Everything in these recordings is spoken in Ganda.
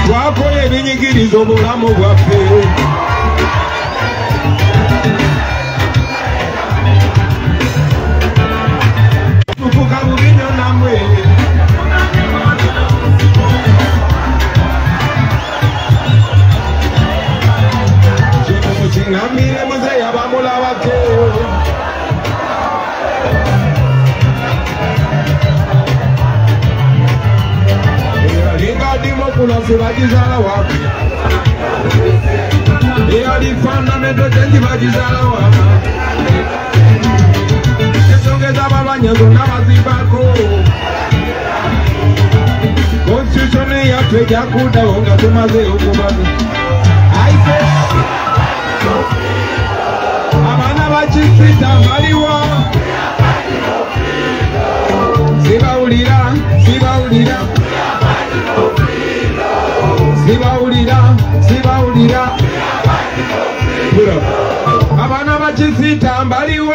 Twakola ebinyigiriza obulamu bwaffe. Tufuka bubinyo namwe. Chingamire muze yabamulabake. Lingadimo kuna sibajizala wapi. Alifana medotenji bajizala wapi. Kesongeza babanyazo n'abazibako. Constitution yaffe jakudawo nga tumaze okubaza. Abana bakisita baliwo. Sibawulira. Abana bakisita baliwo.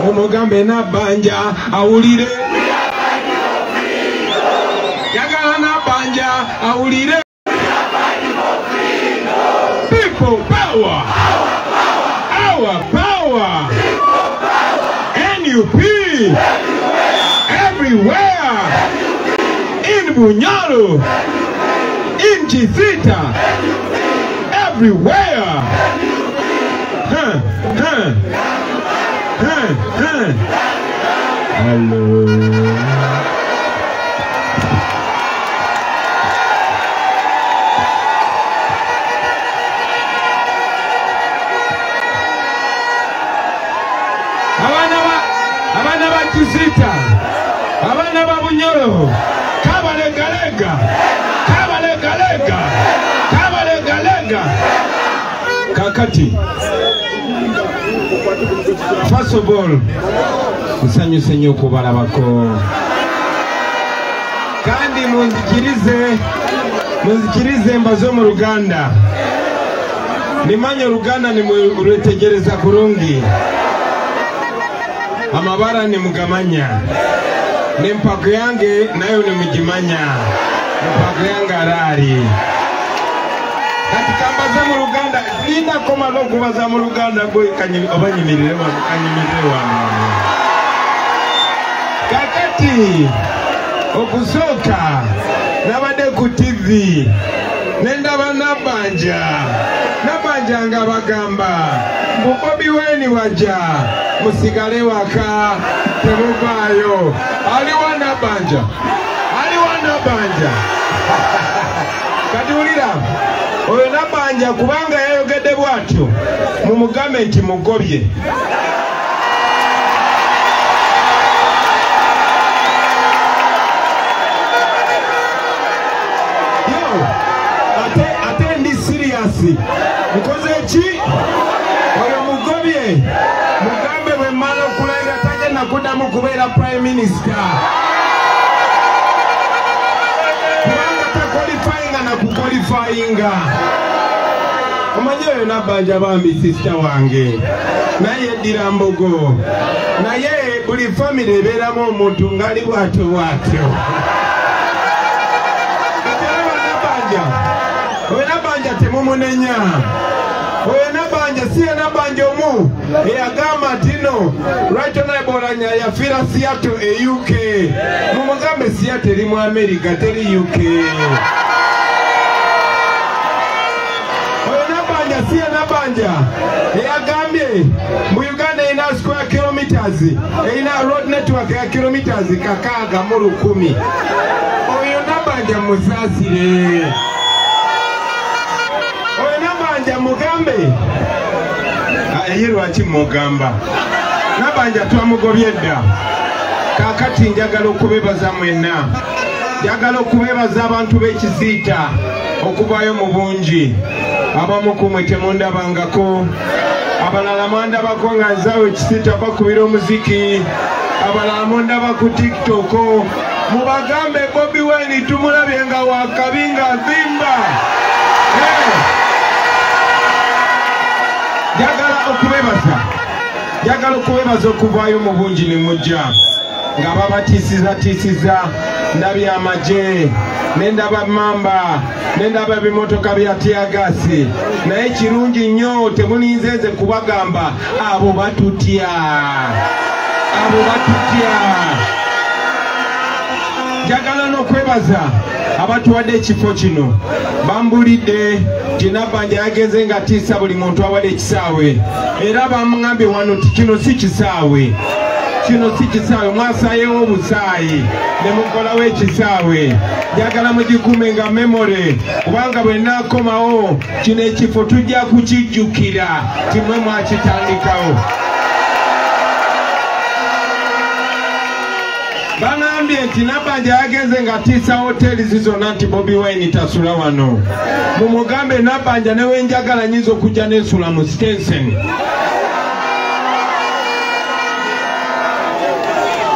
Omugambe Nabbanja awulire. Yagala Nabbanja awulire. People power. Our power. NUP. Everywhere. In Bunyoro. In Chisita. Everywhere. Hello. Abana bakisita. Abana babunyoro. Kabalegalega. Kakati. First of all, nsanyuse nnyo okubalabako. Kandi munzikirize mbazo mu Luganda. Nimanye Luganda nimulwetegereza kurungi. Amabara nimugamanya. N'empako yange nayo nimugimanya. Empako yange arali. Kati kambaza mu Luganda, linda koma n'okubaza mu Luganda gwe abanyimirire wano. Kakati okusooka nabadde ku TV nendaba Nabbanja nga bagamba Bobi Wine wajja musigale waka temuvaayo. Aliwo Nabbanja. Kati wulira oyo Nabbanja kubanga yayogedde bw'atyo mumugambe nti mugobye. Ate ndi serious. Mukoze ki? Oyo mugobye. Mugambe bwe mmala okulayira tagenda kuddamu kubeera prime minister. Kubanga takwalifayinga na kukwalifayinga. Omanyi oyo Nabbanja bambi sister wange. Naye eddira mbogo. Naye buli family ebeeramu omuntu ngali bw'atyo. Oyo Nabbanja temumunenya. Oyo Nabbanja siye Nabbanja omu eyagamba tino Right Honorable Oulanyah yafiira Seattle e UK. Mumugambe Seattle eri mu America teri UK. Oyo Nabbanja siye Nabbanja eyagambye mu Uganda erina square kilometers, erina road network ya kilometers 610. Oyo Nabbanja musaasire. Oyo Nabbanja mugambe. Ye lwaki mugamba? Nabbanja twamugobye dda. Kakati njagala okubebaza mwenna. Njagala okubebaza abantu b'Ekisiita okuvaayo mu bungi. Abamu ku mmwe temundabangako. Abalala mwandabako nga nzaawe Ekisiita bakubira omuziki. Abalala mundaba ku TikTok. Mubagambe Bobi Wine tumulabye nga wakabi nga azimba. Njagala okubebaza okuvaayo mu bungi ne mujja. nga babatisiza ndabye amaje nendaba mamba nendaba bimotoka bya tiagasi naye kirungi nnyo temulinzeze kubagamba abo batutya njagala n'okwebaza abatuwadde ekifo kino bambulidde Nabanja yagenze nga atiisa buli muntu awali ekisaawe era bamugambye wano ti kino si kisaawe mwasaayewo obusaayi ne mukolawo ekisaawe njagala mugikuume nga memore kubanga bwe naakomawo kino ekifo tujja kukijjukira kimwe mwakitandikawo. Bangambye nti Nabanja yagenze nga atiisa hoteli zizona nti Bobi Wine tasula wano. Mumugambe Nabanja newe njagala nyiza okujja nesula mu Stenson.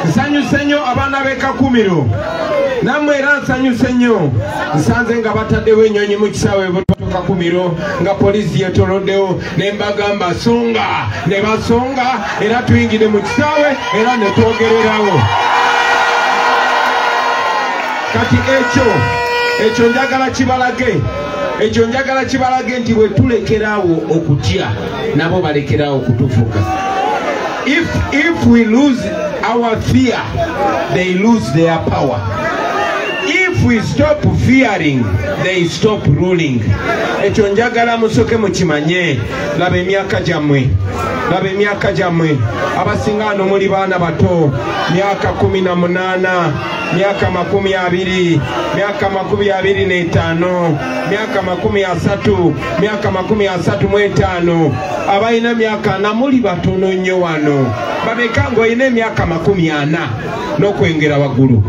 Nsanyuse nnyo abaana b'e Kakumiro. Nammwe era nsanyuse nnyo nsanze nga bataddewo ennyonyi mu kisaawe Kakumiro nga poliisi yetoloddewo ne mbagamba songa ne basonga era tuyingire mu kisaawe era ne twogererawo. Kati ekyo njagala kibalage nti bwe tulekerawo okutya nabo balekerawo okutufuga. If we lose our fear, they lose their power. If we stop fearing, they stop ruling. Ekyo njagala musoke mukimanye. Laba emyaka gyammwe abasinga wano muli baana bato myaka 18 myaka 20 myaka 25 myaka 30 myaka 35 abalina myaka namuli batono nnyo wano babeka ngo ine myaka 40 n'okwengera waggulu.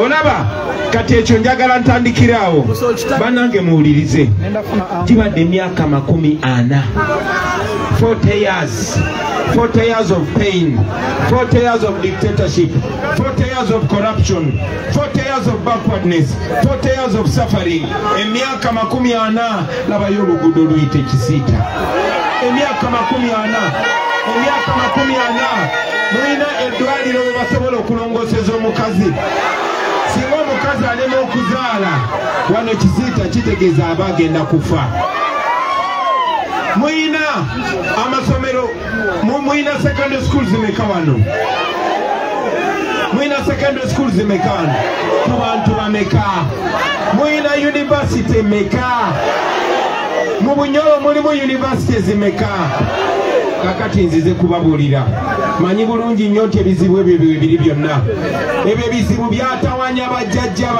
Olaba kati ekyo njagala ntandikiraawo banange muwulirize gibadde emyaka 40 40 years of pain, 40 years of dictatorship, 40 years of corruption, 40 years of backwardness, 40 years of suffering. Emyaka 40 labayo oluguudo luyite Kisiita. Emyaka 40 mulina eddwaliro we basobola okulongooseza omukazi. Singa omukazi alema okuzaala wano Kisiita kitegeeza aba agenda kufa. Muina amasomero muina secondary schools zimeka wano. Muina secondary schools zimeka wano. Kubantu bameka. Muina university meka. Mu Bunyoro mulimu university zimeka. Kakati nzize kubabuulira manyi bulungi nnyo nti ebizibu ebyo bibiri byonna ebyo ebizibu byatawanya bajjajja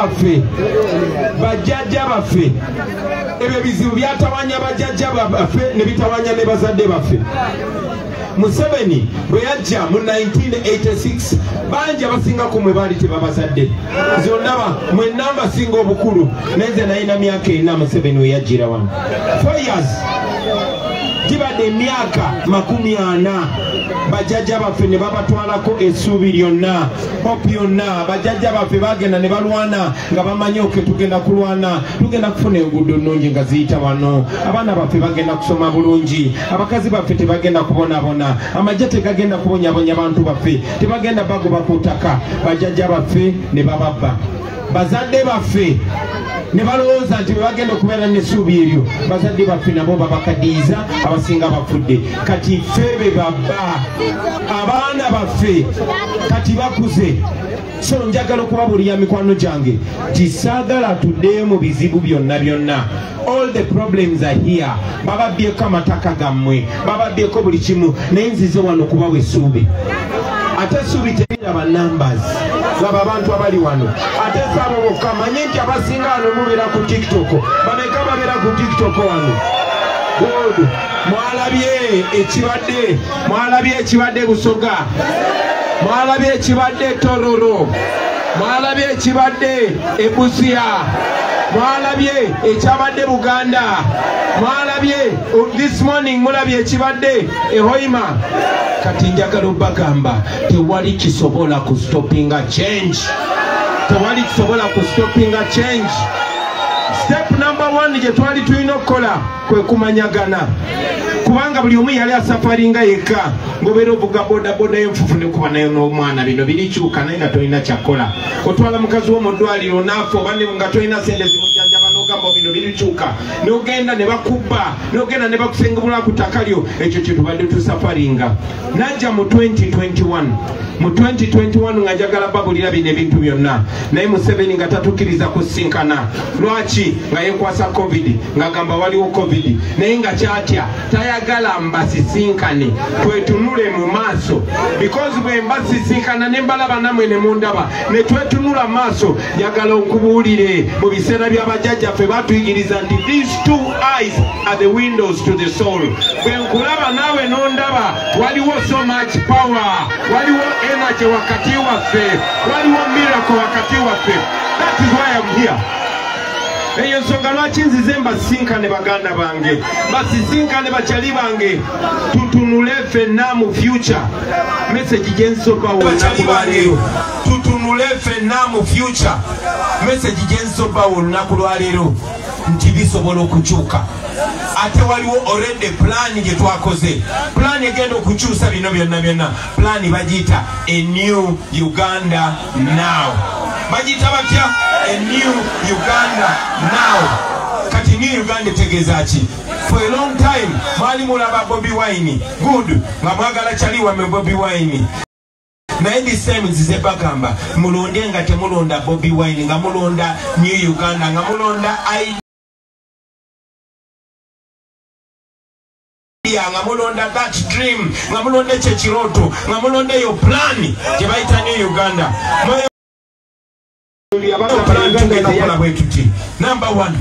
baffe ebyo ebizibu byatawanya bajjajja baffe ne bitawanya ne bazadde baffe. Museveni bwe yajja mu 1986 bangi abasinga ku mwe baali tebabazadde zonnaba mwenna mbasinga obukulu neze nalina myaka 4 Museveni we yajjira wano 4 years gibadde emyaka 40 bajjajja baffe ne babatwalako essuubi lyonna hope yonna. Bajjajja baffe bagenda ne balwana nga bamanyi oke tugenda kulwana tugenda kufuna enguudo nnungi nga ziyita wano. Abaana baffe bagenda kusoma bulungi, abakazi baffe tebagenda kubonabona, amagye tegagenda kubonyabonya bantu baffe, tebagenda bagoba ku ttaka. Bajjajja baffe ne bababba, bazadde baffe ne balowooza nti bagenda okubeera n'essuubi eryo. Bazadde baffe nabo babakadiiza abasinga bafudde. Kati ffe be babba, abaana baffe kati bakuze. So njagala okubabuulira mikwano gyange kisaagala tuddeyo mu bizibu byonna. All the problems are here. Bababbyeko amataka gammwe, bababbyeko buli kimu, naye nzize wano kubawa essuubi. Ate essuubi teriraba numbers. Laba abantu abali wano ate sabo bokka manyi nti abasinga wano mubeera ku TikTok. Bameka babeera ku TikTok wano? Good. Mwalabye ekibadde Busoga, mwalabye ekibadde Tororo, mwalabye ekibadde Busia, mwalabye ekyabadde Buganda, mwalabye this morning mulabye ekibadde Hoima. Kati njagala obagamba tewali kisobola ku stoppinga change. Step number 1 gye twali tulina okukola kwe kumanyagana. kubanga buli omu yali asafaringa yekka ngobeera ovuga bodaboda yenfufu ne kuba nayo n'omwana bino birikyuka naye nga tolina kyakola otwala mukazi wo mu ddwaliro naafa oba nga tolina sente zimujanjaba n'ogamba bino birikyuka n'ogenda ne bakubba n'ogenda ne bakusengubula ku ttaka lyo ekyo kye tubadde tusafaringa najja mu 2021 mu 2021 nga njagala babulira bino ebintu byonna naye Museveni nga tatukkiriza kusinkana lwaki nga yekwasa covid ng'agamba waliwo covid naye nga kyatya tayagala mbasisinkane twetunule mu maaso because bwe mbasisinkana ne mbalaba namwe ne mundaba ne twetunula maaso njagala okubuulire mu biseera by'abajjajjaffe batuyigiriza nti these two eyes are the windows to the soul bwe nkulaba naawe n'ondaba waliwo so much power waliwo energy wakati waffe waliwo miracle wakati waffe. That is why I'm here. Eyo nsonga lwaki nzize mbasinkane baganda bange basisinkane bakyali bange tutunule ffenna mu future message gyensoba olunaku tutunule ffenna mu future message gyensoba olunaku lwaleero nti bisobola okukyuka ate waliwo already plan gye twakoze plan egenda okukyusa bino byonna plan bagiyita a new Uganda now bagiyita batya a new Uganda now kati new Uganda tegeeza ki for a long time mwali mulaba Bobi Wine good nga mwagala kyali wame Bobi Wine naye this time nzize bagamba mulonde nga temulonda Bobi Wine nga mulonda new Uganda nga mulonda nga mulonda that dream nga mulonda ekyo ekiroto nga mulonda eyo plan gye bayita new Uganda number one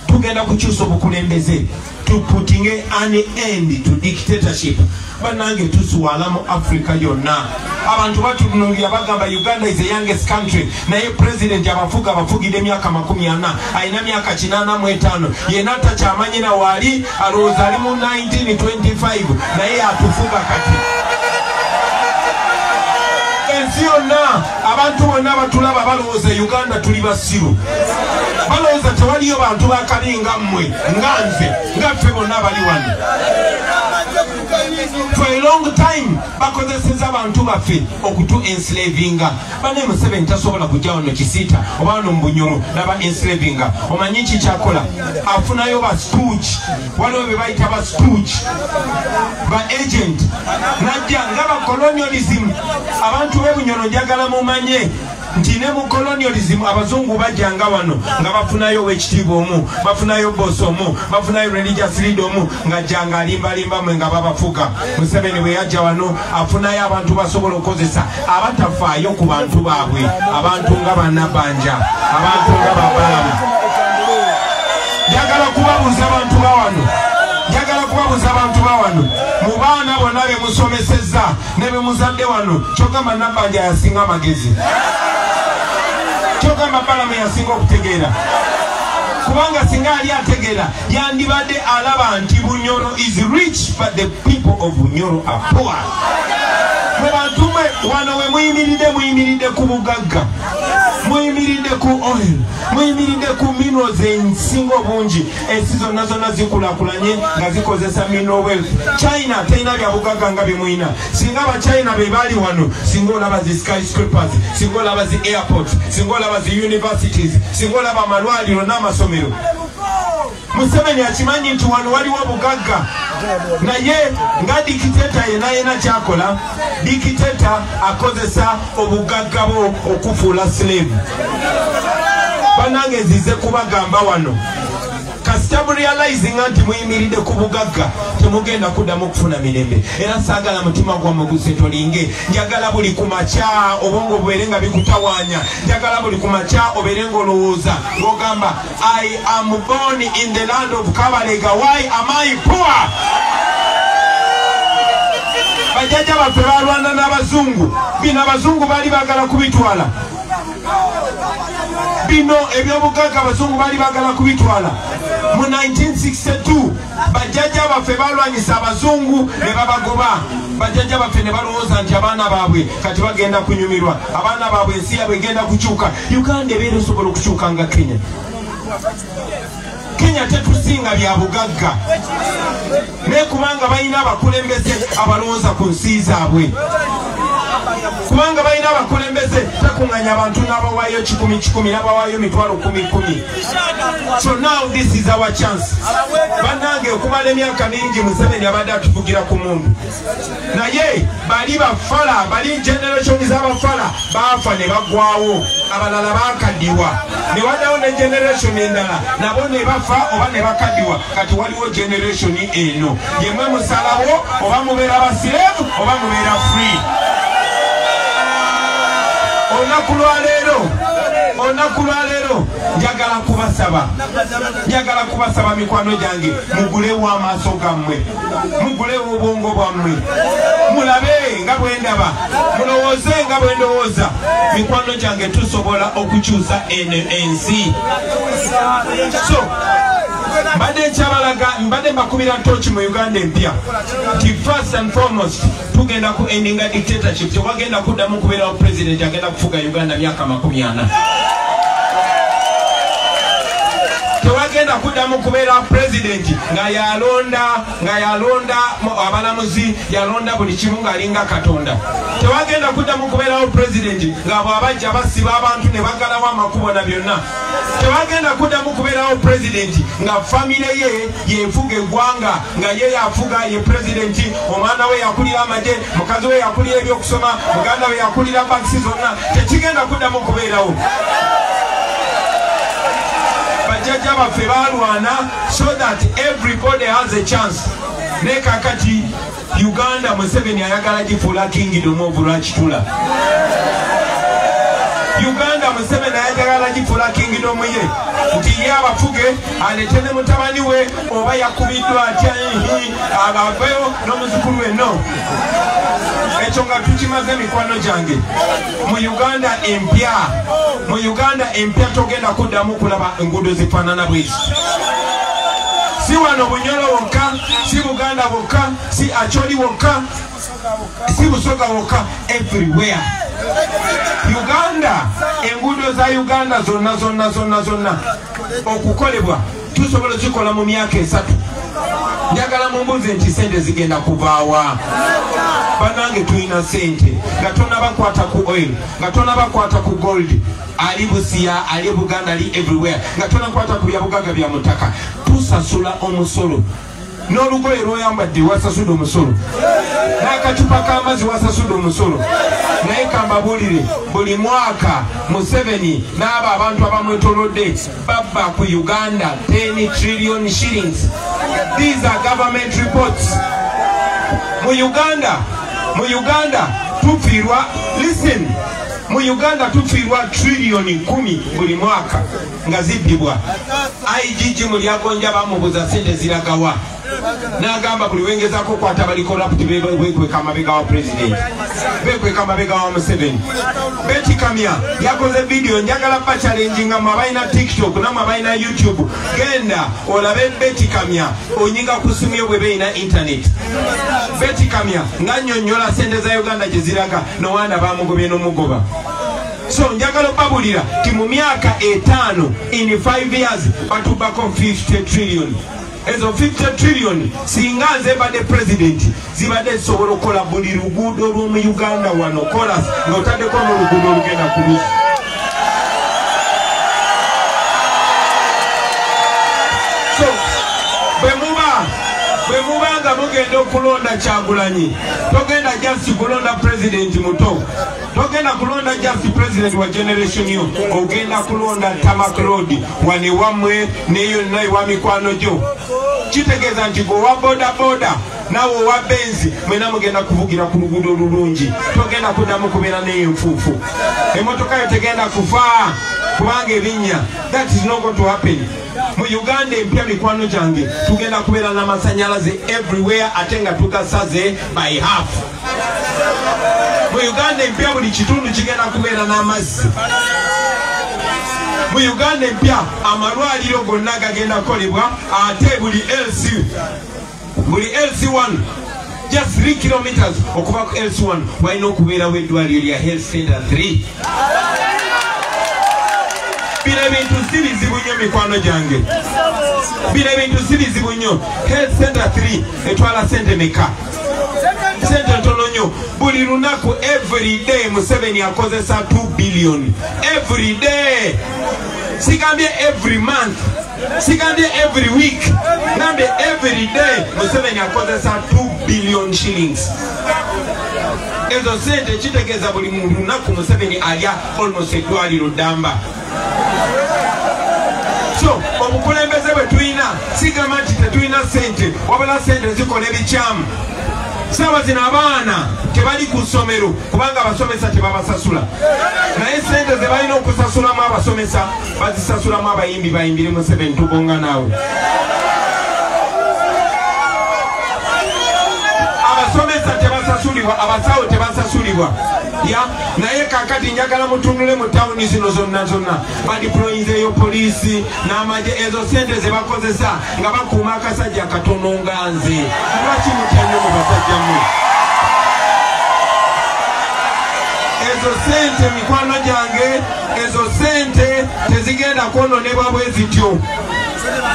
tugenda kukyusa obukulembeze to putting an end to dictatorship banange tusuwala mu Africa yonna abantu batunulira bagamba Uganda is the youngest country naye president abafuga abafugide emyaka 40 alina myaka 85 yena takyamanyira wali alowooza ali mu 1925 naye atufuga kati ensi yonna abantu bonna batulaba balowooza Uganda tuli basiru balowooza tewaliyo bantu bakali nga mmwe nga nze nga ffe bonna bali wano for a long time bakozeseza abantu baffe okutu enslavinga bane Museveni tasobola kujja wano Kisiita oba wano mu Bunyoro naba enslavinga omanyi ki kyakola afunayo ba stooge waliwo be bayita ba stooge ba agent najja nga ba colonialism abantu b'Ebunyoro njagala mumanye nti ne mu colonialism abazungu bajjanga wano nga bafunayo wekitiibwa omu bafunayo boss omu bafunayo religious leader omu nga jjanga alimbalimba mwe nga babafuga Museveni bwe yajja wano afunayo abantu basobola okukozesa abatafaayo ku bantu baabwe abantu nga bannabanja abantu nga babalamu njagala kubabuuza abantu bawano njagala kubabuuza abantu bawano mu baana bonna be musomesezza ne be muzadde wano kyogamba Nabbanja yasinga amagezi kyogamba Balamu yasinga okutegeera kubanga singa ali ategeera yandibadde alaba nti Bunyoro is rich but the people of Bunyoro are poor. Mwe bantu mwe wano we muyimiridde ku bugagga muyimiridde ku oil muyimiridde ku minerals ensinga obungi ensi zonna zonna zikulaakulanye nga zikozesa mineral wealth. China terina bya bugagga nga bimuyina singa abachina be bali wano singa olaba zi skyscrapers singa olaba zi airports singa olaba zi universities singa olaba amalwaliro n'amasomero. Museveni akimanyi nti wano waliwo bugagga naye nga dikiteta yena kyakola dikiteta akozesa obugagga bo okufuula slave. Banange nzize kubagamba wano kasita realizing nti muyimiridde ku bugagga temugenda kuddamu okufuna mirembe era saagala mutima gwammwe gusetolinge njagala buli kumakya obwongo bubeere nga bikutawaanya njagala buli kumakya obeere ng'olowooza ng'ogamba I am born in the land of Kabalega, why am I poor? Bajjajja baffe balwana n'abazungu bino abazungu baali baagala kubitwala bino ebyobugagga abazungu baali baagala kubitwala mu 1962 bajjajja baffe balwanyisa abazungu ne babagoba bajjajja baffe ne balowooza nti abaana baabwe kati bagenda kunyumirwa abaana baabwe ensi yabwe egenda kukyuka Uganda ebeera esobola okukyuka nga Kenya Kenya tetusinga bya bugagga ne kubanga balina abakulembeze abalonza ku nsi zaabwe kubanga balina abakulembeze takunganya abantu n'abawaayo 10,000 n'abawaayo 10,000. So now this is our chance. Banange okumala emyaka mingi Museveni abadde atuvugira ku mundu naye bali bafala bali generation z'abafala baafa ne bagwawo abalala bakaddiwa ne wadawo ne generation endala nabo ne bafa oba ne bakaddiwa kati waliwo generation eno yemwe musalawo oba mubeera basirevu oba mubeera free. Onaku lwa leero njagala kubasaba mikwano gyange mugulewo amaaso gammwe mugulewo obwongo bwammwe mulabe nga bwe ndaba mulowooze nga bwe ndowooza mikwano gyange tusobola okukyusa ensi. So mbadde mbakubira ntooki mu Uganda empya nti first and foremost tugenda ku endinga dictatorship. Tewagenda kuddamu kubeerawo president agenda kufuga Uganda myaka 40. Tewagenda kuddamu kubeera president nga yalonda abalamuzi yalonda buli kimu ng'alinga Katonda. Tewagenda kuddamu kubeerawo president ng'abo abajja basiba abantu ne bagalawo amakubo na byonna. Tewagenda kuddamu kubeerawo president nga famire ye yefuga eggwanga nga ye yafuga ye president, omwana we yakulira amagye, mukazi we yakulira ebyokusoma, muganda we yakulira banks zonna. Tekigenda kuddamu kubeerawo. Bajjajja baffe balwana so that everybody has a chance. Ne kakati Uganda Museveni ayagala gifuula kingdom of Lwakitula. Uganda Museveni ayagala gifuula kingdom ye nti ye abafuge alete ne mutabani we oba yakubiddwa atya abaveyo n'omuzukulu we. No, ekyo nga tukimaze mikwano gyange. Mu Uganda empya togenda kuddamu kulaba enguudo zifaanana bwezi. Si wano Bunyoro wokka, si Buganda wokka, si Acholi wokka, si Busoga wokka, everywhere. Uganda, enguudo za Uganda zonna okukolebwa tusobola zikola mu myaka 3. Njagala mumbuze nti sente zigenda kuvaawa. Banange tulina sente nga tonabakwata ku oil, nga tonabakwata ku gold, ali Busia, ali Buganda, ali everywhere, nga tonakwata ku byabugaga bya mutaka. Tusasula omusolo n'olugoye lw'oyambadde wasasudde omusolo, n'akacupa k'amazzi wasasudde omusolo. Naye kambabuulire buli mwaka Museveni n'abo abantu abamwetolodde babba ku Uganda 10 trillion shillings. These are government reports. Mu Uganda tufiirwa, listen, mu Uganda tufiirwa trillioni 10 buli mwaka nga zibbibwa. IGG mulyagonja bamubuza sente ziragawa. N'agamba buli wengezaako kwata bali corrupt bekweka amabega wa president, bekweka amabega wa Museveni. Betty Kamya yakoze video njagala ba challenge nga mwabaina TikTok na mwabaina YouTube. Genda olabe Betty Kamya onyinga kusumye bwe beina internet. Betty Kamya nganyonyola sente za Uganda gye ziraga no wanda bamugobye n'omugoba. So njagala babulira ti mu myaka 5 in 5 years batubako 50 trillion. Ezo 50 trillion singa nze badde president zibadde sobola okola buli luguudo lw'omu Uganda wano kolas ng'otaddeko n'oluguudo olugenda ku lusi. So bwe muba nga mugenda okulonda Kyagulanyi, togenda just kulonda president muto, togenda kulonda just president wa generation yo, ogenda kulonda Tamak Road wane wamwe neyo nayo wa mikwano gyo. Kitegeeza nti gwe wa boda nawe owa benzi mwena mugenda kuvugira ku luguudo olulungi, togenda kuddamu kubeera n'enfuufu. Emmotoka yo tegenda kufa kubanga ebinnya. That is not going to happen. Mu Uganda empya mikwano gyange tugenda kubeera n'amasannyalaze everywhere ate nga tugasaze by half. Mu Uganda empya buli kitundu kigenda kubeera n'amazzi. Mu Uganda empya amalwaliro gonna gagenda kukolebwa ate buli LC1 just 3 kilometers okuva ku LC1 walina okubeerawo eddwaliro lya Health Center 3. bino ebintu si bizibu nnyo mikwano gyange, bino ebintu si bizibu nnyo. Health Center 3 etwala sente meka? Sente ntono nnyo. Buli lunaku every day Museveni akozesa 2 billion every day. Sigambye every month, sigambye every week, nambye every day Museveni akozesa 2 billion shillings. Ezo sente kitegeeza buli lunaku Museveni alya almost eddwaliro ddamba. So obukulembeze bwe tulina sigamba nti tetulina sente, wabula sente zikola ebikyamu. Sawa zino abaana tebali ku ssomero kubanga abasomesa tebabasasula, naye sente ze balina okusasulamu abasomesa bazisasulamu abayimbi bayimbire Museveni tubonga naawe. Abasomesa tebasasulibwa, abasawo tebasasulibwa. Naye kakati njagala mutunule mu tawuni zino zonna badiployinzeeyo poliisi n'amagye, ezo sente ze bakozesa nga bakuuma akasajja katono nga nze. Lwaki mutya nnyo mu basajja mmwe? Ezo sente mikwano gyange, ezo sente tezigenda kwononebwa bwe zityo.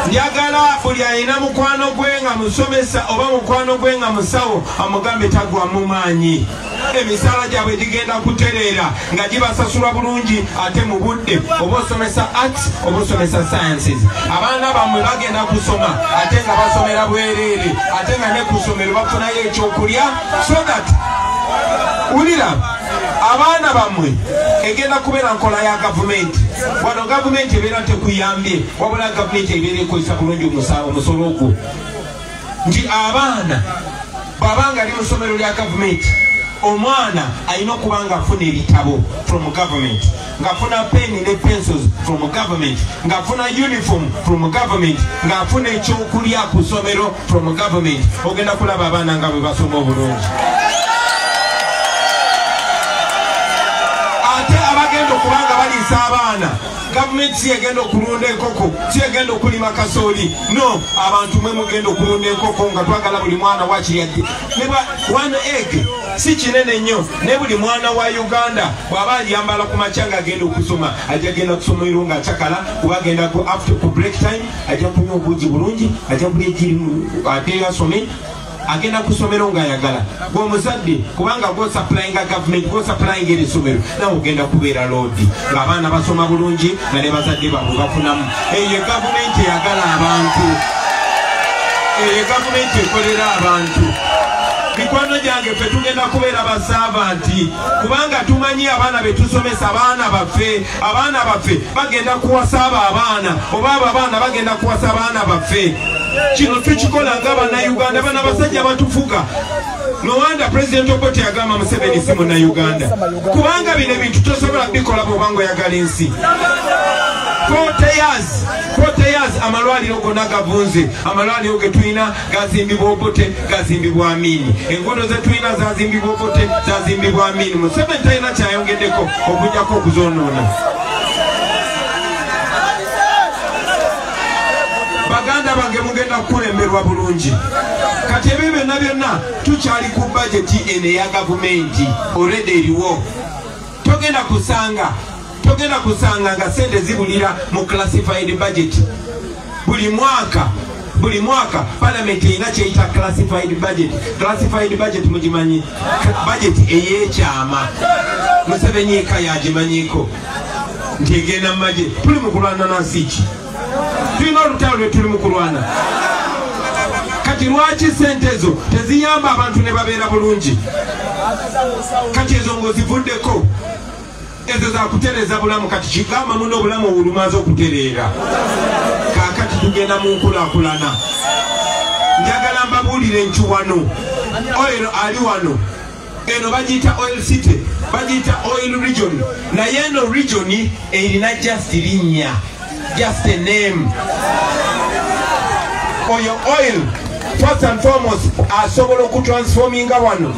Njagala buli alina mukwano gwe nga musomesa oba mukwano gwe nga musawo amugambe tagwamu maanyi. Emisaala gyabwe gigenda kutereera nga gibasasula bulungi ate mu budde, oba osomesa arts oba osomesa sciences. Abaana bammwe bagenda kusoma ate nga basomera bwereere, ate nga ne ku ssomero bafunayo ekyokulya, so that ulira abaana bammwe egenda kubeera nkola ya gavumenti. Wano gavumenti ebeera tekuyambye, wabula gavumenti ebeera ekozesa bulungi omusolo ogwo. Nti abaana bw'abanga ali mu ssomero lya gavumenti, omwana alina okuba nga afuna ebitabo from government, ng'afuna pen ne pencils from government, ng'afuna uniform from government, ng'afuna ekyokulya ku ssomero from government. Ogenda kulaba abaana nga bwe basoma obulungi. Ate abagenda okubanga baliisa abaana, gavumenti si egenda okulunda enkoko, si egenda okulima kasooli. No, abantu mwe mugenda okulunda enkoko nga twagala buli mwana wakirya. One egg si kinene nnyo, ne buli mwana wa Uganda bw'aba alyambala ku makya ng'agenda okusoma, ajja genda kusomero ng'acakala, kuba agenda after ku break time ajja kunywa obuugi bulungi, ajja kulya ejjiri ate asome, agenda kusomero ng'ayagala. Bw'omuzadde kubanga gw'osupplyinga gavumenti, gw'osupplyinga erissomero, nawe ogenda kubeera loodi ng'abaana basoma bulungi nga ne bazadde baabwe bafunamu. Eyo gavumenti eyagala abantu, eyo gavumenti ekolera abantu. Mikwano gyange ffe tugenda kubeera basaavanti kubanga tumanyi abaana be tusomesa, abaana baffe bagenda kuwasa abo abaana, oba abo abaana bagenda kuwasa abaana baffe. Kino tukikola ng'Abannayuganda, bano abasajja batufuga. No wonder President Obote yagamba Museveni si Munnayuganda, kubanga bino ebintu tosobola bikola bw'obanga oyagala ensi. 40 years amalwaliro gonna gavunze, amalwaliro ge tulina gazimbibwa Obote, gazimbibwa Amini. Enguudo ze tulina zazimbibwa Obote, zazimbibwa Amini. Museveni talina kyayongeddeko okujjako okuzoonoona. Baganda bange mugenda kukulemberwa bulungi. Kati ebyo byonna byonna tukyali ku bajeti eno eya gavumenti, already eriwo. Togenda kusanga nga sente zibulira mu classified budget. Buli mwaka parliament erina kyeyita classified budget. Classified budget mugimanyi, budget ey'ekyama. Museveni eka yagimanyiko nti egenda mu magye. Tuli mu kulwana na nsi ki? Tulina olutalo lwe tuli mu kulwana. Kati lwaki sente ezo teziyamba abantu ne babeera bulungi? Kati ezo ng'ozivuddeko, ezo za kutereeza bulamu. Kati kigamba muno obulamu obulumaze okutereera. Kaakati tugenda mu nkulaakulana. Njagala mbabuulire enkiwano. Oil ali wano. Eno bagiyita oil city, bagiyita oil region. Naye eno region erina just linnya, just a name. Oyo oil first and foremost asobola okutransforminga wano,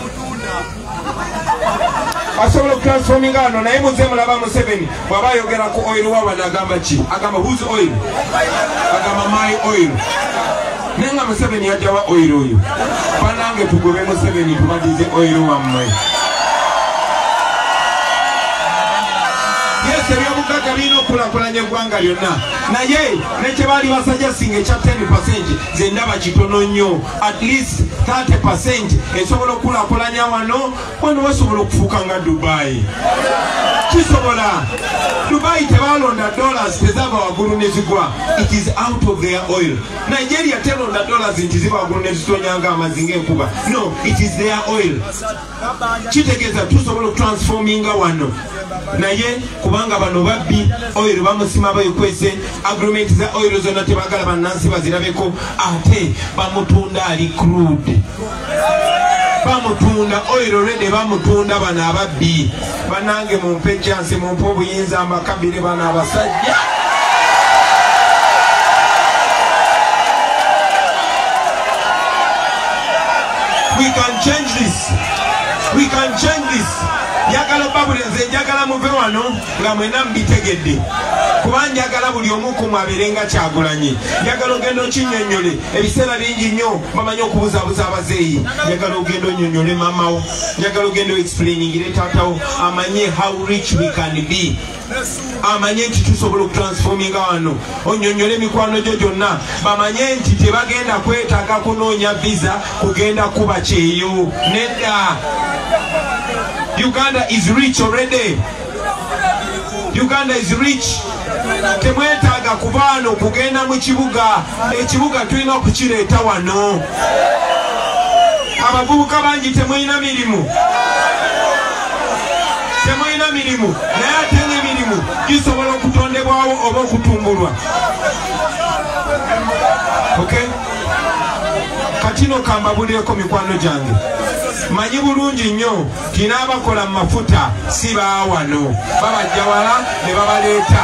asobola okutransforminga wano. Naye muze mulaba Museveni bw'aba ayogera ku oil wa wano agamba ki? Agamba whose oil? Agamba my oil. Nenga Museveni yajawa oil oyo. Banange tugobe Museveni tubadize oil wammwe. Yes, agabina okulakulanya eggwanga lyonna naye nekyebali basajja singa ekya 10% ze ndaba kitono nnyo at least 30% esobola okulakulanya wano wasobola okufuuka nga Dubai kisobola Dubai tebalonda dollars tezava waggulu ne zigwa it is out of their oil Nigeria telonda dollars nti ziva waggulu ne zitonyanga amazzi ng'enkuba no it is their oil kitegeeza tusobola okutransforminga wano naye kubanga bano babbi oil bamusima bayikwese agreement za oil zonna tebagala bannansi bazirabeko ate bamutunda ali crude bamutunda oil already bamutunda bano ababbi banange mumpe chance mumpe obuyinza amakabire bano abasajja we can change this Yakala babulenze njagala muve wano nga mwena mbitegedde kuba njagala buli omu ku mwaberenga Kyagulanyi njagala ogenda okinnyonnyole ebiseera bingi nnyo bamanyi okubuzaabuza abazeeyi njagala ogenda onnyonnyole maamawo njagala ogenda oexplainingire taatawo amanye how rich we can be amanye nti tusobola okutransforminga wano onnyonnyole emikwano gyo gyonna bamanye nti tebagenda kwetaaga kunoonya visa kugenda kuba kyeyo nedda Uganda is rich already. Uganda is rich. Temwetaaga kubaano kugenda mu kibuga ekibuga tulina okukireeta wano abavubuka bangi temulina mirimu naye ate n'emirimu gisobola okutondebwawo oba okutumbulwa okay katino kambabulireko mikwano gyange manyi bulungi nnyo tina abakola mu mafuta si baawano babajja wala ne babaleeta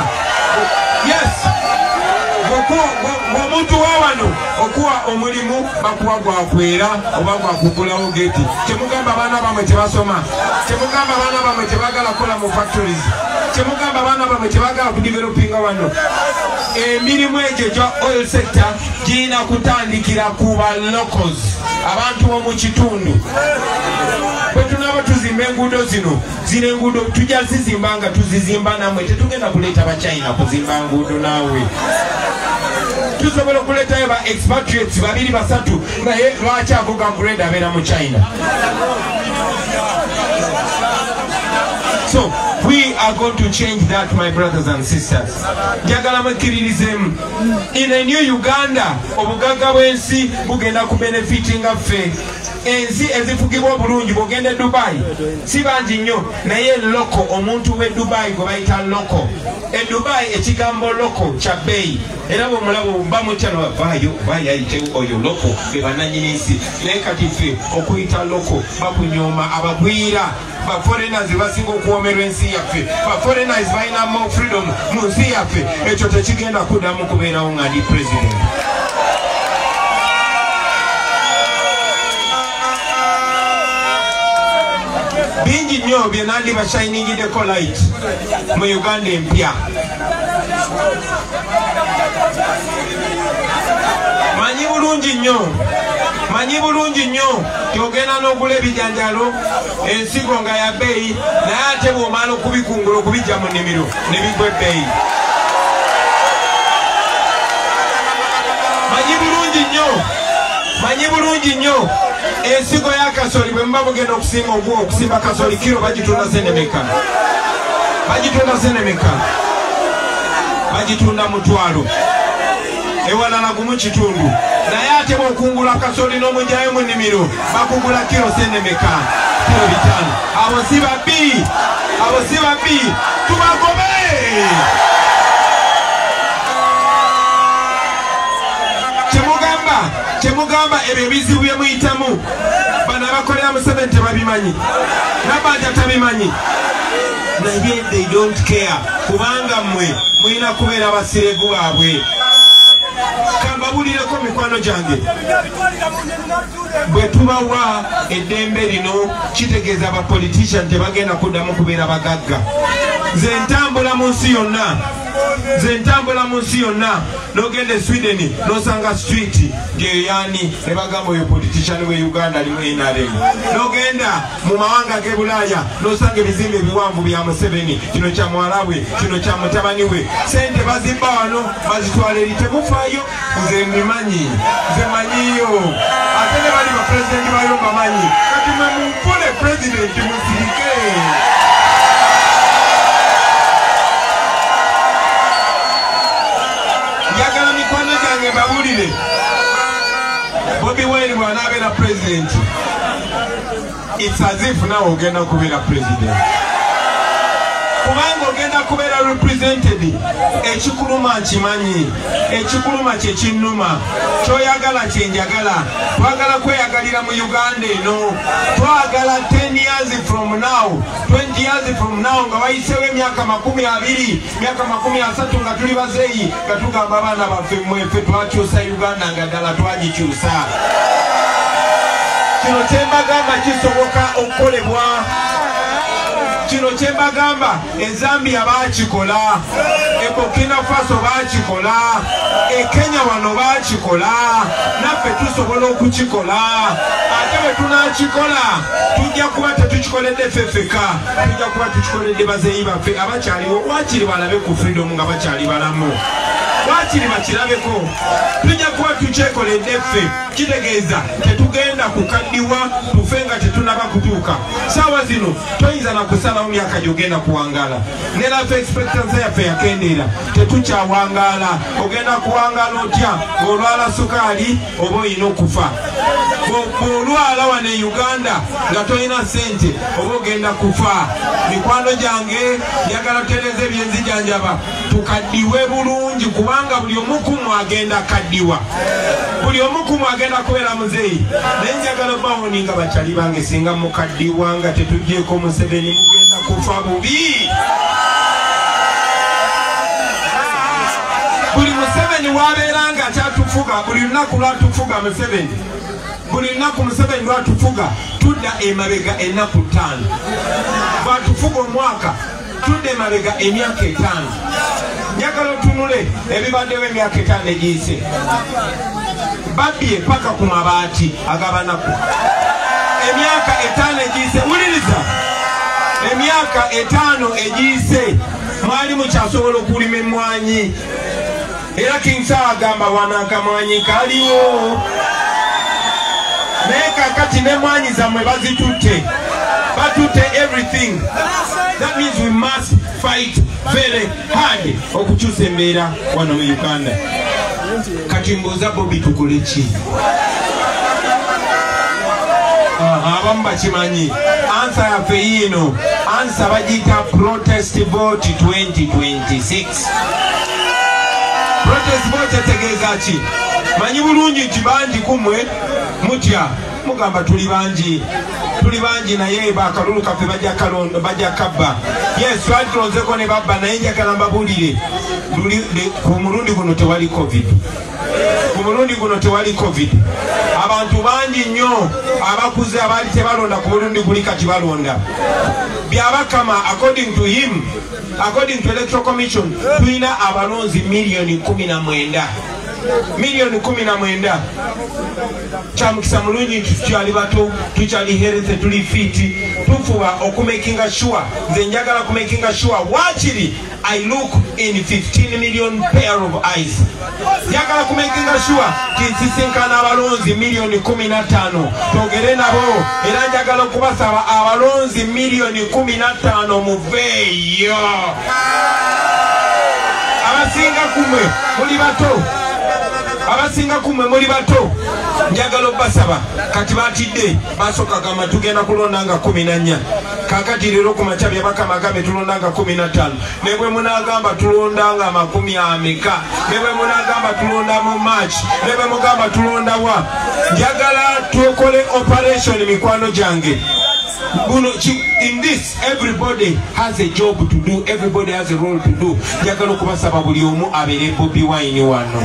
yes omuntu wawano okuwa omulimu bakuwa gwakwera oba gwakugulawo geti temugamba abaana bamwe tebasoma temugamba abaana bamwe tebagala kola mu factories temugamba abaana bamwe tebagala kudevelopinga wano emirimu egyo gya oil sector girina kutandikira ku ba locals abantu b'omu kitundu bwe tunaba tuzimba enguudo zino enguudo tujja zizimba nga tuzizimba namwe tetugenda kuleeta bachina kuzimba nguudo naawe tusobola okuleetayo ba expatriates 2-3 naye lwaki avuga grade abeera mu China. So we are going to change that, my brothers and sisters. Njagala mwekkiririzemu in a new Uganda obugagga bw'ensi bugenda ku benefitinga ffe ensi ezifugibwa obulungi bw'ogenda Dubai si bangi nnyo naye loko omuntu w'e Dubai gwe bayita loko e Dubai ekigambo loko kya bbeeyi era bw'omulabo bamutya nobavaayo bayayitewo oyo loko be bannannyini nsi naye kati ffe okuyita loko bakunyooma abagwira ba foreigners basinga okuwomerwa ensi yaffe ba foreigners balina more freedom mu nsi yaffe ekyo tekigenda kuddamu kubeerawo nga ndi president. Bingi nnyo bye nandi bashiningideko light mu Uganda empya manyi bulungi nnyo tyogenda n'ogula ebijanjalo ensigo nga ya bbeeyi naye ate bw'omala okubikungula okubijja mu nnimiro ne bigwa ebbeeyi manyi bulungi nnyo ensigo ya kasoli bwe muba mugenda okusimba kasoli kiro bagitunda senemeka bagitunda mutwalo ewalala gumu kitundu naye ate bw'okungula kasoli n'omugyayo mu nnimiro bakugula kiro senemeka kiro 5 abo si babbi tubagobe kyemugamba ebyo ebizibu bye muyitamu bano abakolera Museveni tebabimanyi Nabanja tabimanyi naye they don't care kubanga mmwe mulina kubeera basirevu baabwe kambabulireko mikwano gyange bwe tubawa eddembe lino kitegeeza abapolitician tebagenda kuddamu kubeera bagagga nze ntambula mu nsi yonna nze ntambula mu nsi yonna n'ogenda e Sweden n'osanga street ng'eyani ne bagamba oyo politician we Uganda alimu NRM. N'ogenda mu mawanga g'e Bulaaya n'osanga ebizimbe ebiwanvu bya Museveni, kino kya mwala we, kino kya mutabani we. Sente bazimba wano bazitwala eri temufaayo. Nze mbimanyi, nze manyiyo. Ate ne bali ba president bayo bamanyi. Kati mwe mufune president musirike. Njagala mikwano gyange mbawulire. Bobi Wine bw'anaabeera president, it's as if now ogenda kubeera president. Kubanga ogenda kubeera represented, ekikuluma nkimanyi, ekikuluma kye kinnuma, kyoyagala kye njagala. Twagala kweyagalira mu Uganda eno, twagala 10 years from now, 20 years from now nga wayisewo emyaka 20, myaka 30 nga tuli bazeeyi, nga tugamba abaana baffe mweffe twakyusa Uganda nga ddala twagikyusa. Kino kye mbagamba kisoboka okukolebwa. Kino kye mbagamba e Zambia baakikola, e Burkina Faso baakikola, e Kenya wano baakikola, naffe tusobola okukikola. Ate bwe tunaakikola tujja kuba tetukikoledde ffeffeka, tujja kuba tukikoledde bazeeyi baffe abakyaliwo, wakiri balabe ku freedom nga bakyali balamu. Wakiri bakirabeko, tujja kuba tukyekoledde ffe. Kitegeeza tetugenda kukaddiwa tufe nga tetunaba kutuuka. Saawa zino toyinza na kusalawo myaka gy'ogenda kuwangaala. Ne life expectancy yaffe yakendeera, tetukyawangaala. Ogenda kuwangaala otya? Olwala sukaali oba oyina okufa. Bw'olwala wano e Uganda nga toyina ssente oba ogenda kufa. Mikwano gyange njagala tutereeze ebyenzijanjaba tukaddiwe bulungi, kubanga buli omu ku mmwe agenda kaddiwa. Buli omu ku mmwe agenda kubeera muzeeyi. Naye njagala bawoni nga bakyali bange singa mukaddiwa nga tetugyeko Museveni mugenda kufa bubi. Buli Museveni wabeera nga kyatufuga, buli lunaku lwatufuga Museveni, buli lunaku Museveni lwatufuga tudda emabega ennaku 5. Bwatufuga omwaka tudda emabega emyaka 5. Njagala otunule ebibaddewo emyaka 5 egiyise. Babbye paka ku mabaati ag'abanaku. Emyaka 5 egiyise, wuliriza, emyaka 5 egiyise mwali mukyasobola okulima emmwanyi. Era King Sawa agamba wano akamwanyi kaliwo. Naye kakati n'emmwanyi zammwe bazitutte. Batutte everything. That means we must fight very hard okukyusa embeera wano mu Uganda. Kati mbuuza Bobi tukole ki? Abamu bakimanyi. Ansa yaffe yiino. Ansa bagiyita protest vote 2026. Protest vote etegeeza ki? Manyi bulungi nti bangi kumwe mutya mugamba tuli bangi. Tuli bangi naye bakalulu kaffe bajja kabba. Yes, twatulonzeko ne babba, naye njagala mbabuulire ku mulundi guno tewali COVID. Ku mulundi guno tewali COVID. Abantu bangi nnyo abakuze abaali tebalonda ku mulundi guli kati balonda. Byabakama according to him, according to Electoral Commission, tulina abalonzi milioni 19. Milioni 19. Kyamukisa mulungi nti tukyali bato, tukyali healthy, tuli fit, tufuba okumakinga sure. Nze njagala kumakinga sure wakiri I look in 15 million pair of eyes. Njagala kumakinga sure tinsisinkana abalonzi milioni 15 togere nabo, era njagala okubasaba abalonzi milioni 15 muveeyo. Abasinga kumwe muli bato, abasinga kumwe muli bato, njagala obbasaba kati batidde basooka gamba tugenda kulonda nga 14. Kakati leero ku makya byabakama agambe tulonda nga 15. Ne bwe munagamba tulonda nga 10 ameka, ne bwe munagamba tulonda mu March, ne bwe mugamba tulonda wa, njagala tukole operation mikwano gyange. In this, everybody has a job to do, everybody has a role to do. Njagala okubasaba buli omu abeere Bobi Wine wano.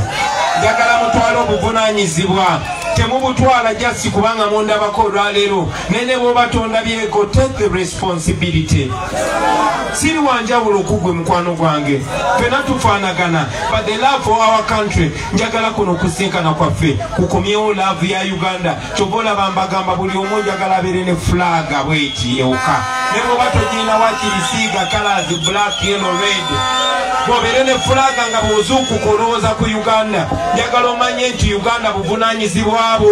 Njagala mutwala obuvunaanyizibwa, temubutwala just kubanga mundabako olwaleero, nene bw'oba tondabyeko, take the responsibility. siri wanjawulo okugwe mukwano gwange fena tufaanagana but the love for our country njagala kuno okusinkana kwaffe kukomyewo love ya Uganda kyova olaba mbagamba buli omu njagala abeere ne flaga bweti ewuka ne bwoba togirina wakirisiiga colors black yellow red bw'obeere ne flaga nga bw'ozuukuka olowooza ku Uganda njagala omanye nti Uganda buvunaanyizibwabo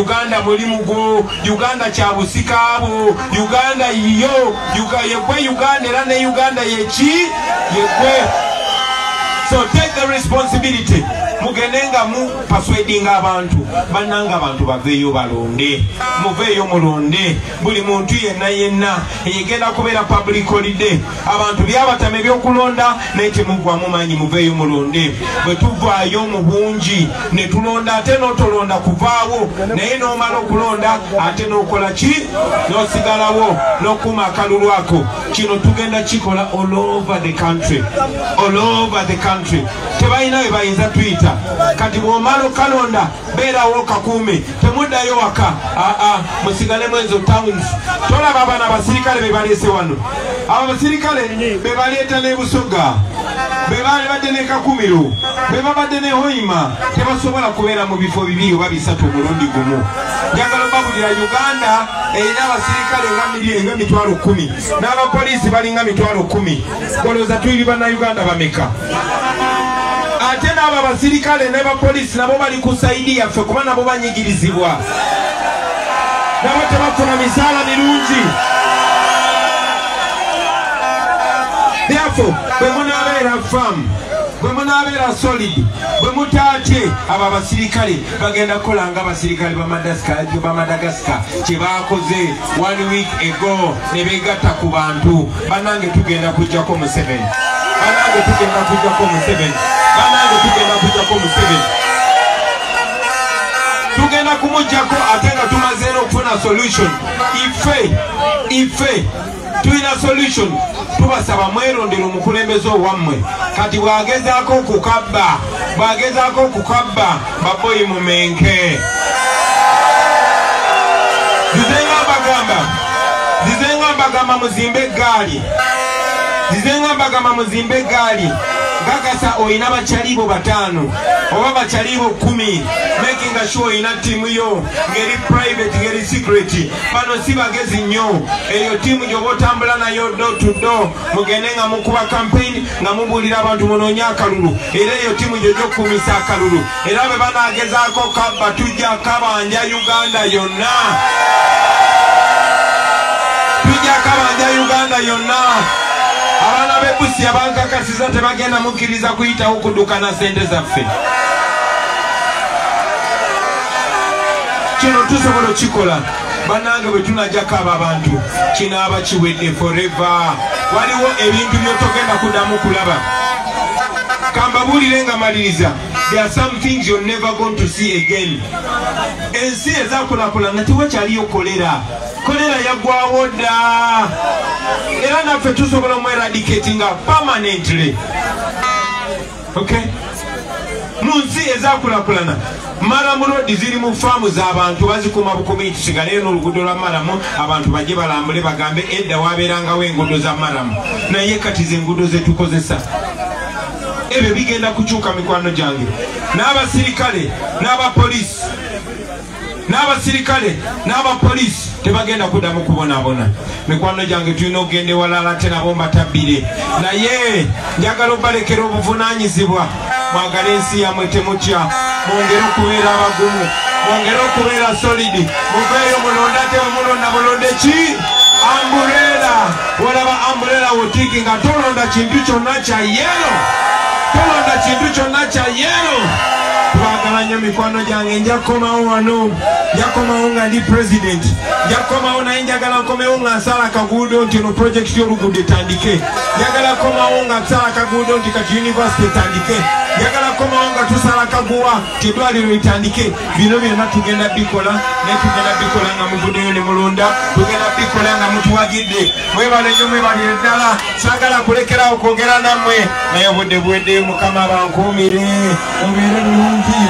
Uganda mulimu gwo Uganda kya busikaabo Uganda yiyo yegwe Uganda era ne Uganda yeki yegwe. So take the responsibility. Mugenenga mu persuading abantu bananga abantu baveyo balonde muveyo mulonde buli muntu yenna yegenda kubeera public holiday abantu byabatame byokulonda nete mugwa mumanyi muveyo mulonde bwe tuvaayo mu bungi ne tulonda ate n'otolonda kuvaawo naye n'omala okulonda ate n'okola ki n'osigalawo n'okuma akalulu ako kino tugenda kikola all over the country tebalina we bayinza tuyita kati bw'omala okalonda beerawo kakuume temuddayo waka musigalemu ezo towns tolaba abana abasirikale be baleese wano abo abasirikale be baleeta ne Busoga be badde ne Kakumiro be babadde ne Hoima tebasobola kubeera mu bifo bibiri oba bisatu omulundi gumu. Njagala obabulira Uganda erina abasirikale nga 10,000 n'abapoliisi balinga 10,000 olowooza tuyiri bannayuganda bameka? Ate n'abo abasirikale ne bapoliisi nabo bali ku saidi yaffe kuba nabo banyigirizibwa nabo tebafuna misaala mirungi. Therefore bwe munaabeera firm bwe munaabeera solid bwe mutaatye abo abasirikale bagenda kukola nga abasirikale ba Madagascar kye baakoze 1 week ago ne beegatta ku bantu bannange tugenda kujjako Museveni tugenda kumujjako ate nga tumaze n'okufuna solution. Ife tulina solution tubasaba mwerondera omukulembeze owammwe kati bwagezaako okukabba baboyi mu menke zizenga mbagamba muzimbe eggaali gagasa oyina bakyalibo 5 oba bakyalibo 10 making sure oyina tiimu yo ngeri private ngeri secret. Bano si bagezi nnyo eyo tiimu gyoba otambula nayo door to door mugende nga mukuba campaign nga mubuulira abantu munoonye akalulu era eyo tiimu gyo gyokukumisa akalulu era be banaagezaako kabba tujja kabanja Uganda yonna abaana b'Ebusia abankakasiza tebagenda mukkiriza kuyitawo kuddukana sente zaffe. Kino tusobola okikola bannange bwe tunajjako abo abantu kinaaba kiwedde forever. Waliwo ebintu by'otogenda kuddamu kulaba. Kambabuulire nga maliriza, there are some things you're never going to see again. Ensi ezaakulaakulana tewakyaliyo kolera yaggwawo dda era naffe tusobola omweradicatinga permanently. Okay? Mu nsi ezaakulaakulana Maramu road ziri mu faamu z'abantu bazikuuma bukumi tusigaleyo n'oluguudo lwa Maramu abantu bajje balambule bagambe edda waabeerangawo enguudo za Maramu naye kati ze enguudo ze tukozesa ebyo bigenda kukyuka mikwano gyange. N'abapoliisi tebagenda kuddamu kubonaabona mikwano gyange tulina okugenda ewalala ate nabo mbatabbire naye njagala obalekera obuvunaanyizibwa. Mwagala ensi yammwe temutya mwongere okubeera abagumu mwongere okubeera solid muveeyo mulonda ate mulonda mulonde ki ambuleera walaba ambuleera wotiki nga tolonda kintu kyonna kya yero twagala nnyo mikwano gyange njakomawo wano njakomawo nga ndi president njakomawo naye njagala nkomewo nga nsala kaguudo nti ono project y'oluguudo etandike njagala komawo nga nsala kaguudo nti kati university etandike njagala komawo nga tusala kaguwa nti eddwaliro litandike. Bino byonna tugenda bikola naye tugenda bikola nga muvuddeyo ne mulonda tugenda bikola nga mutuwagidde. Mwebale nnyo mwebalire ddala saagala kulekerawo kwogera nammwe naye obudde buweddeyo Mukama bankuumire mubeere bulungi.